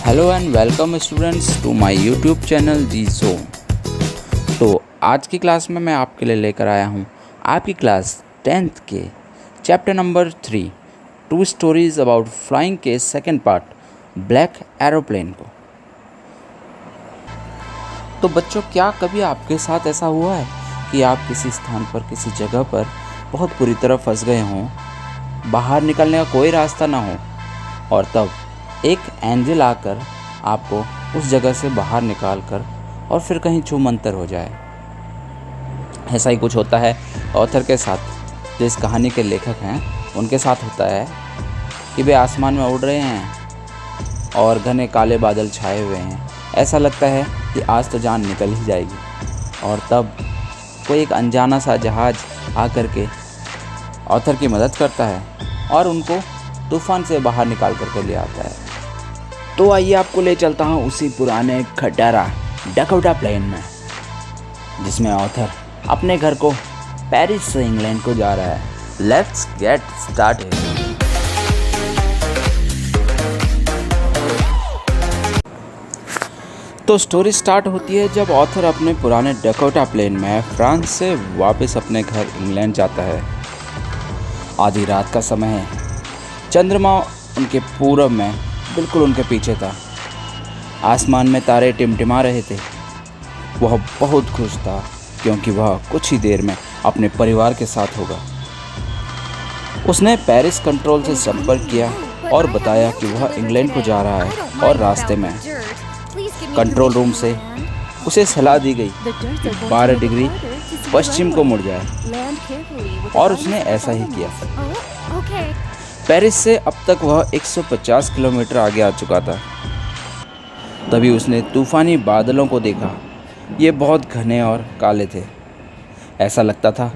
Hello and welcome students to my YouTube channel the zone. तो आज की class में मैं आपके लिए लेकर आया हूँ आपकी क्लास 10th के chapter number 3 two stories about flying के सेकंड पार्ट ब्लैक एरोप्लेन को। तो बच्चों, क्या कभी आपके साथ ऐसा हुआ है कि आप किसी स्थान पर, किसी जगह पर बहुत बुरी तरह फंस गए हों, बाहर निकलने का कोई रास्ता ना हो और तब एक एंजल आकर आपको उस जगह से बाहर निकाल कर और फिर कहीं छूमंतर हो जाए? ऐसा ही कुछ होता है ऑथर के साथ। जो इस कहानी के लेखक हैं उनके साथ होता है कि वे आसमान में उड़ रहे हैं और घने काले बादल छाए हुए हैं। ऐसा लगता है कि आज तो जान निकल ही जाएगी और तब कोई एक अनजाना सा जहाज़ आकर के ऑथर की मदद करता है और उनको तूफ़ान से बाहर निकाल करके ले आता है। तो आइए आपको ले चलता हूँ उसी पुराने खटारा डकोटा प्लेन में, जिसमें ऑथर अपने घर को पेरिस से इंग्लैंड को जा रहा है। Let's get started. तो स्टोरी स्टार्ट होती है जब ऑथर अपने पुराने डकोटा प्लेन में फ्रांस से वापस अपने घर इंग्लैंड जाता है। आधी रात का समय है। चंद्रमा उनके पूरब में बिल्कुल उनके पीछे था। आसमान में तारे टिमटिमा रहे थे। वह बहुत खुश था क्योंकि वह कुछ ही देर में अपने परिवार के साथ होगा। उसने पेरिस कंट्रोल से संपर्क किया और बताया कि वह इंग्लैंड को जा रहा है और रास्ते में कंट्रोल रूम से उसे सलाह दी गई कि 12 डिग्री पश्चिम को मुड़ जाए और उसने ऐसा ही किया। पेरिस से अब तक वह 150 किलोमीटर आगे आ चुका था। तभी उसने तूफ़ानी बादलों को देखा। ये बहुत घने और काले थे। ऐसा लगता था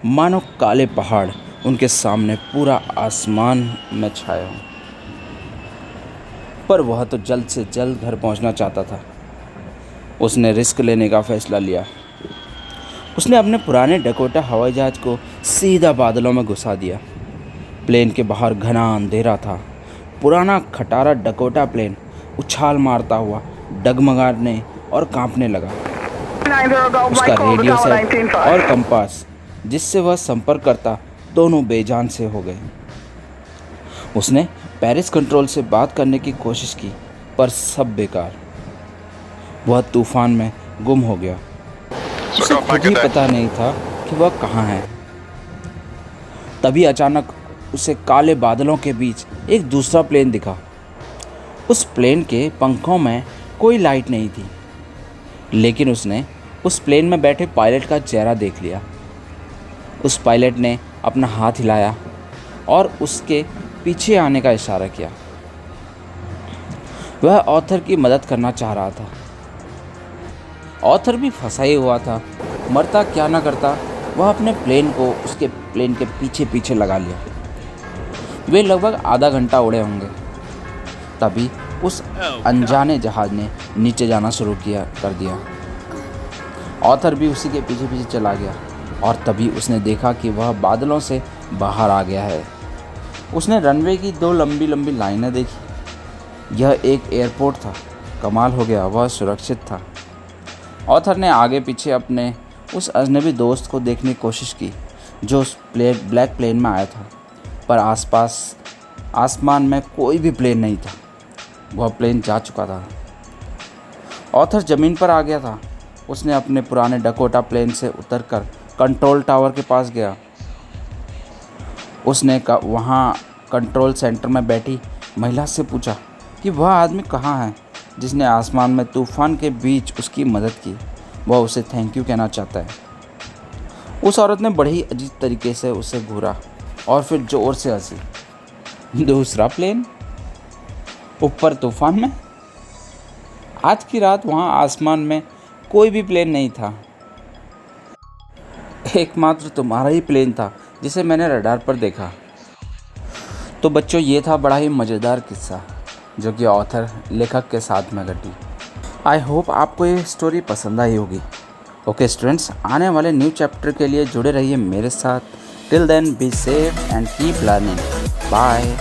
मानो काले पहाड़ उनके सामने पूरा आसमान में छाए हों। पर वह तो जल्द से जल्द घर पहुंचना चाहता था। उसने रिस्क लेने का फैसला लिया। उसने अपने पुराने डकोटा हवाई जहाज़ को सीधा बादलों में घुसा दिया। प्लेन के बाहर घना अंधेरा था। पुराना खटारा डकोटा प्लेन उछाल मारता हुआ डगमगाने और कांपने लगा। उसका रेडियो सेट और कंपास जिससे वह संपर्क करता दोनों बेजान से हो गए। उसने पेरिस कंट्रोल से बात करने की कोशिश की पर सब बेकार। वह तूफान में गुम हो गया। उसे खुद ही पता नहीं था कि वह कहाँ है। तभी अचानक उसे काले बादलों के बीच एक दूसरा प्लेन दिखा। उस प्लेन के पंखों में कोई लाइट नहीं थी, लेकिन उसने उस प्लेन में बैठे पायलट का चेहरा देख लिया। उस पायलट ने अपना हाथ हिलाया और उसके पीछे आने का इशारा किया। वह ऑथर की मदद करना चाह रहा था। ऑथर भी फंसा ही हुआ था। मरता क्या ना करता, वह अपने प्लेन को उसके प्लेन के पीछे पीछे लगा लिया। वे लगभग आधा घंटा उड़े होंगे। तभी उस अनजाने जहाज ने नीचे जाना शुरू कर दिया। ऑथर भी उसी के पीछे पीछे चला गया और तभी उसने देखा कि वह बादलों से बाहर आ गया है। उसने रनवे की 2 लंबी लंबी लाइनें देखी। यह एक एयरपोर्ट था। कमाल हो गया, वह सुरक्षित था। ऑथर ने आगे पीछे अपने उस अजनबी दोस्त को देखने की कोशिश की जो उस ब्लैक प्लेन में आया था, पर आसपास आसमान में कोई भी प्लेन नहीं था। वह प्लेन जा चुका था। ऑथर ज़मीन पर आ गया था। उसने अपने पुराने डकोटा प्लेन से उतरकर कंट्रोल टावर के पास गया। उसने वहाँ कंट्रोल सेंटर में बैठी महिला से पूछा कि वह आदमी कहाँ है जिसने आसमान में तूफ़ान के बीच उसकी मदद की। वह उसे थैंक यू कहना चाहता है। उस औरत ने बड़े ही अजीब तरीके से उसे घूरा और फिर ज़ोर से हंसी। दूसरा प्लेन ऊपर तूफान में? आज की रात वहाँ आसमान में कोई भी प्लेन नहीं था। एकमात्र तुम्हारा ही प्लेन था जिसे मैंने रडार पर देखा। तो बच्चों, ये था बड़ा ही मज़ेदार किस्सा जो कि ऑथर लेखक के साथ में घटी। आई होप आपको ये स्टोरी पसंद आई होगी। ओके स्टूडेंट्स, आने वाले न्यू चैप्टर के लिए जुड़े रहिए मेरे साथ। Till then be safe and keep learning. Bye.